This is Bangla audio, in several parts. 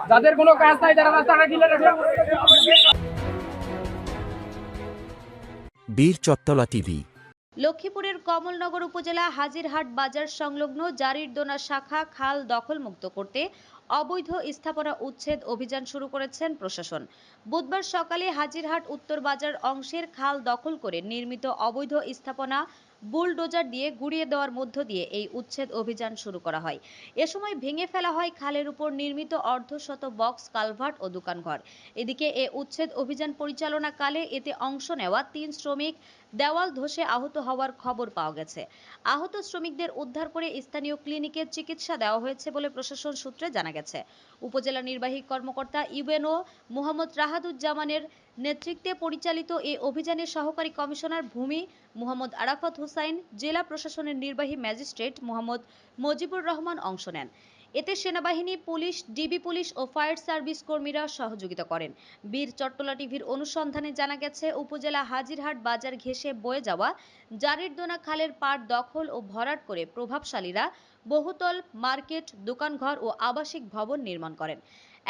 যাদের কোনো কাজ নাই তারা রাস্তাটা ঢিলে রাখে। বীর চট্টলা টিভি। লক্ষ্মীপুরের কমলনগর উপজেলা হাজিরহাট বাজার সংলগ্ন জারিরদোনা শাখা খাল দখলমুক্ত করতে অবৈধ স্থাপনা উচ্ছেদ অভিযান শুরু করেছেন প্রশাসন। বুধবার সকালে হাজিরহাট উত্তর বাজার অংশের খাল দখল করে নির্মিত অবৈধ স্থাপনা বুলডোজার দিয়ে গুড়িয়ে দেওয়ার মধ্য দিয়ে এই উচ্ছেদ অভিযান শুরু করা হয়। এ সময় ভেঙে ফেলা হয় খালের উপর নির্মিত অর্ধশত বক্স কালভার্ট ও দোকানঘর। এদিকে এ উচ্ছেদ অভিযান পরিচালনাকালে এতে অংশ নেওয়া ৩ শ্রমিক দেওয়াল ধসে আহত হওয়ার খবর পাওয়া গেছে। আহত শ্রমিকদের উদ্ধার করে স্থানীয় ক্লিনিকে চিকিৎসা দেওয়া হয়েছে বলে প্রশাসন সূত্রে জানা গেছে। উপজেলা নির্বাহী কর্মকর্তা ইউএনও মোহাম্মদ রাহাদুজ্জামানের নেতৃত্বে পরিচালিত এই অভিযানে সহকারী কমিশনার ভূমি মোহাম্মদ আরাফাত হুসাইন, জেলা প্রশাসনের নির্বাহী ম্যাজিস্ট্রেট মোহাম্মদ মজিবুর রহমান অংশ নেন। এতে সেনাবাহিনী, পুলিশ, ডিবি পুলিশ ও ফায়ার সার্ভিস কর্মীরা সহযোগিতা করেন। বীর চট্টলা টিভির অনুসন্ধানে জানা গেছে, উপজেলা হাজিরহাট বাজার ঘেঁষে বয়ে যাওয়া জারিরদোনা খালের পাড় দখল ও ভরাট করে প্রভাবশালীরা বহুতল মার্কেট, দোকানঘর ও আবাসিক ভবন নির্মাণ করেন।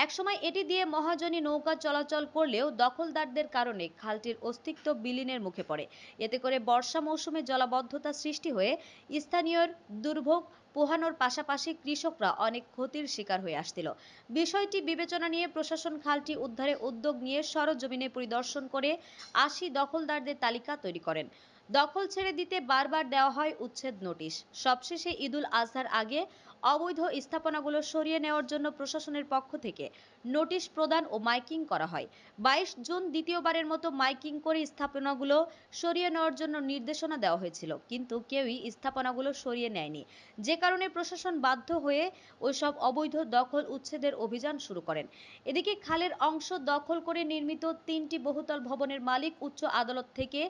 একসময় এটি দিয়ে মহাজনী নৌকা চলাচল করলেও দখলদারদের কারণে খালটির অস্তিত্ব বিলীনের মুখে পড়ে। এতে করে বর্ষা মৌসুমে জলাবদ্ধতা সৃষ্টি হয়ে স্থানীয় দুর্ভোগ পোহানোর পাশাপাশি কৃষকরা অনেক ক্ষতির শিকার হয়ে আসছিল। বিষয়টি বিবেচনা নিয়ে প্রশাসন খালটি উদ্ধারে উদ্যোগ নিয়ে সরজমিনে পরিদর্শন করে ৮০ দখলদারদের তালিকা তৈরি করেন। দখল ছেড়ে দিতে বারবার দেওয়া হয় উচ্ছেদ নোটিশ। সবশেষে ঈদুল আজহার আগে অবৈধ স্থাপনাগুলো সরিয়ে নেওয়ার জন্য প্রশাসনের পক্ষ থেকে নোটিশ প্রদান ও মাইকিং করা হয়। ২২ জুন দ্বিতীয়বারের মতো মাইকিং করে স্থাপনাগুলো সরিয়ে নেওয়ার জন্য নির্দেশনা দেওয়া হয়েছিল, কিন্তু কেউই স্থাপনাগুলো সরিয়ে নেয়নি, যে কারণে প্রশাসন বাধ্য হয়ে ওইসব অবৈধ দখল উচ্ছেদের অভিযান শুরু করেন। এদিকে খালের অংশ দখল করে নির্মিত ৩টি বহুতল ভবনের মালিক উচ্চ আদালত থেকে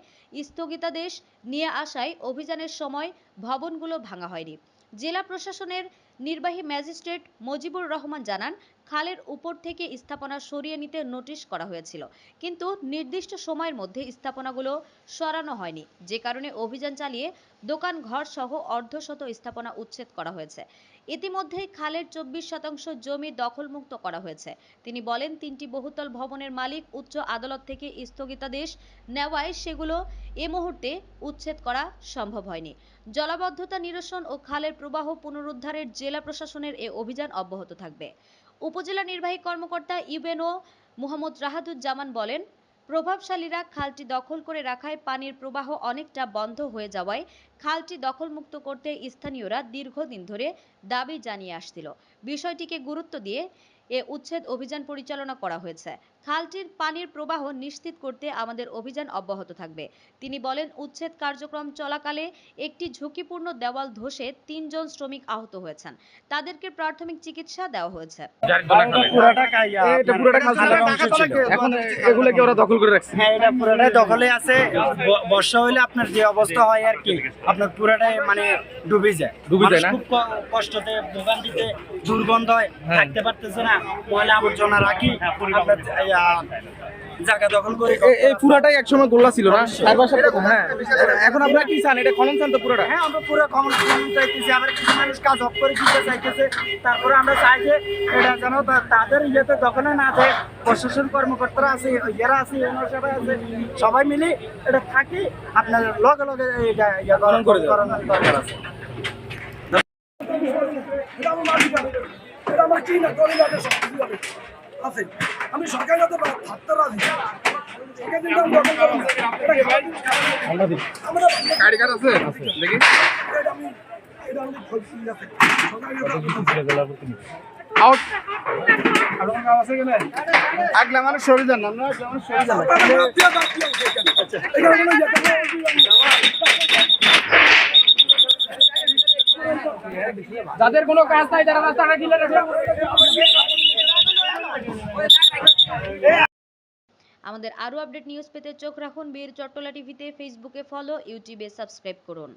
স্থগিতাদেশ নিয়ে আসায় অভিযানের সময় ভবনগুলো ভাঙা হয়নি। জেলা প্রশাসনের নির্বাহী ম্যাজিস্ট্রেট মজিবুর রহমান জানান, খালের উপর থেকে স্থাপনা সরিয়ে নিতে নোটিশ করা হয়েছিল, কিন্তু নির্দিষ্ট সময়ের মধ্যে স্থাপনাগুলো সরানো হয়নি, যে কারণে অভিযান চালিয়ে দোকান ঘর সহ অর্ধশত স্থাপনা উচ্ছেদ করা হয়েছে। ইতিমধ্যেই খালের ২৪% জমি দখলমুক্ত করা হয়েছে। তিনি বলেন, ৩টি বহুতল ভবনের মালিক উচ্চ আদালত থেকে স্থগিতাদেশ নেওয়ায় সেগুলো এ মুহূর্তে উচ্ছেদ করা সম্ভব হয়নি। জলাবদ্ধতা নিরসন ও খালের প্রবাহ পুনরুদ্ধারের জেলা প্রশাসনের এ অভিযান অব্যাহত থাকবে। উপজেলা নির্বাহী কর্মকর্তা ইউএনও মোহাম্মদ রাহাদুজ্জামান বলেন, প্রভাবশালীরা খালটি দখল করে রাখায় পানির প্রবাহ অনেকটা বন্ধ হয়ে যাওয়ায় খালটি দখলমুক্ত করতে স্থানীয়রা দীর্ঘদিন ধরে দাবি জানিয়ে আসছিল। বিষয়টিকে গুরুত্ব দিয়ে এ উচ্ছেদ অভিযান পরিচালনা করা হয়েছে। খালটির পানির প্রবাহ নিশ্চিত করতে আমাদের অভিযান অব্যাহত থাকবে। তিনি বলেন, উচ্ছেদ কার্যক্রম চলাকালে একটি ঝুঁকিপূর্ণ দেওয়াল ধসে ৩ জন শ্রমিক আহত হয়েছেন। তাদেরকে প্রাথমিক চিকিৎসা দেওয়া হয়েছে। এখন এগুলো কি ওরা দখল করে রাখছে? হ্যাঁ, এটা পুরোটাই দখলে আছে। বর্ষা হইলে আপনার যে অবস্থা হয় আর কি, আপনার পুরোটাই মানে ডুবে যায় না? খুব কষ্টতে দোকান দিতে দুর্গন্ধ হয়, থাকতে পারতেছে না, ময়লা আবর্জনা রাখি আপনার জায়গা দখল করে। এই পুরাটাই একসময় গোল্লা ছিল না? হ্যাঁ, এখন আপনারা কি চান? এটা খনন চান তো পুরোটা? হ্যাঁ, আমরা পুরো খনন চাইতেছি। আবার কিছু মানুষ কাজ অফ করে দিতে চাইতেছে। তারপরে আমরা চাই যে এটা যেন তাদের ইয়েতে দখলে না যায়। প্রশাসন কর্মকর্তারা আছে, ইয়েরা আছে, সবাই আছে, সবাই মিলে এটা থাকি আপনার লগে লগে এটা গ্রহণ করে দরকার আছে। আমি সরকারি থাকতে রাজি। আগলা মানুষ সরে যান না, যাদের কোনো কাজ নাই তারা রাস্তাটা ঢিলে রাখে। আমাদের আরো আপডেট নিউজ পেতে চোখ রাখুন বীর চট্টলা টিভিতে। ফেসবুকে ফলো, ইউটিউবে সাবস্ক্রাইব করুন।